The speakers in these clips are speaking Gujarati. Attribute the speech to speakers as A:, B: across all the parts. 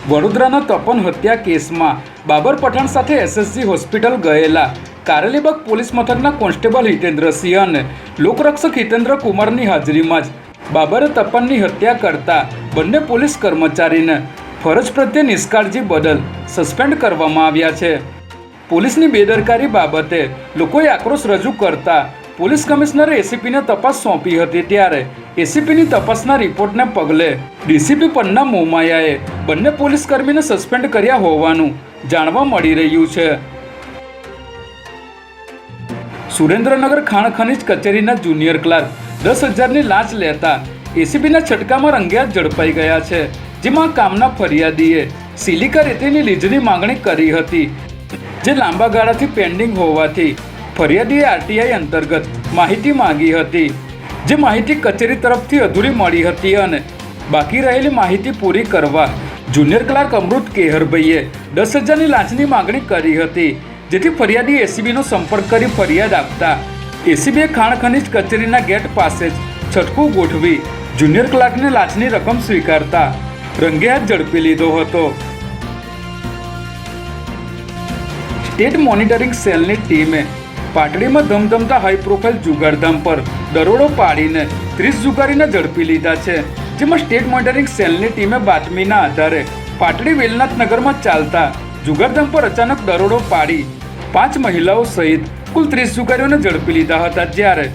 A: વડોદરાના તપન હત્યા કેસમાં બાબર પઠાણ સાથે એસએસજી હોસ્પિટલ ગયેલા કારેલીબાગ પોલીસ મથકના કોન્સ્ટેબલ હિતેન્દ્રસિંહ અને લોકરક્ષક હિતેન્દ્ર કુમારની હાજરીમાં જ બાબરે તપનની હત્યા કરતા બંને પોલીસ કર્મચારીને ફરજ પ્રત્યે નિષ્કાળજી બદલ સસ્પેન્ડ કરવામાં આવ્યા છે. પોલીસની બેદરકારી બાબતે લોકોએ આક્રોશ રજૂ કરતા પોલીસ કમિશનરે એસીપીને તપાસ સોંપી હતી. ત્યારે એસીપીની તપાસના રિપોર્ટને પગલે ડીસીપી પન્ના મોમાયાએ બંને પોલીસકર્મીને સસ્પેન્ડ કર્યા હોવાનું જાણવા મળી રહ્યું છે. સુરેન્દ્રનગર ખાણ ખનીજ કચેરીના જુનિયર ક્લાર્ક 10,000ની લાંચ લેતા એસીબીના છટકામાં રંગેહાથ ઝડપાઈ ગયા છે. જેમાં કામના ફરિયાદીએ સિલિકા રેતીની લીઝની માંગણી કરી હતી, જે લાંબા ગાળાથી પેન્ડિંગ હોવાથી ફરિયાદીએ આરટીઆઈ અંતર્ગત માહિતી માંગી હતી. જે માહિતી કચેરી તરફથી અધૂરી મળી હતી અને બાકી રહેલી માહિતી પૂરી કરવા જુનિયર ક્લાર્ક અમૃત કેહરભાઈએ 10,000ની લાંચની માંગણી કરી હતી. જેથી ફરિયાદી એસીબીનો સંપર્ક કરી ફરિયાદ આપતા એસીબીએ ખાણ ખનીજ કચેરીના ગેટ પાસે જ છટકું ગોઠવી જુનિયર ક્લાર્કને લાંચની રકમ સ્વીકારતા રંગેહાથ ઝડપી લીધો હતો. સ્ટેટ મોનિટરિંગ સેલની ટીમે પાટડીમાં ધમધમતા હાઈ પ્રોફાઇલ જુગારધામ પર દરોડો પાડીને 30 જુગારીને ઝડપી લીધા છે. જેમાં સ્ટેટ મોનિટરિંગ સેલની ટીમે બાતમીના આધારે પાટડી વેલનાથનગરમાં ચાલતા જુગારધામ પર અચાનક દરોડો પાડી 5 મહિલાઓ સહિત કુલ 30 જુગારીઓને ઝડપી લીધા હતા. જ્યારે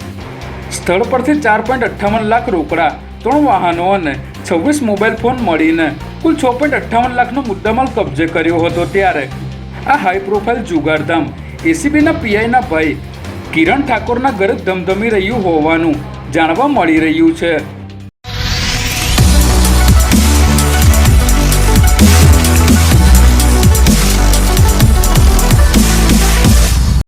A: સ્થળ પરથી 4.58 લાખ રોકડા, 3 વાહનો અને 26 મોબાઈલ ફોન મળીને કુલ 6.58 લાખનો મુદ્દામાલ કબજે કર્યો હતો. ત્યારે આ હાઈ પ્રોફાઇલ જુગારધામ એસીબીના પીઆઈના ભાઈ કિરણ ઠાકોરના ઘરે ધમધમી રહ્યું હોવાનું જાણવા મળી રહ્યું છે.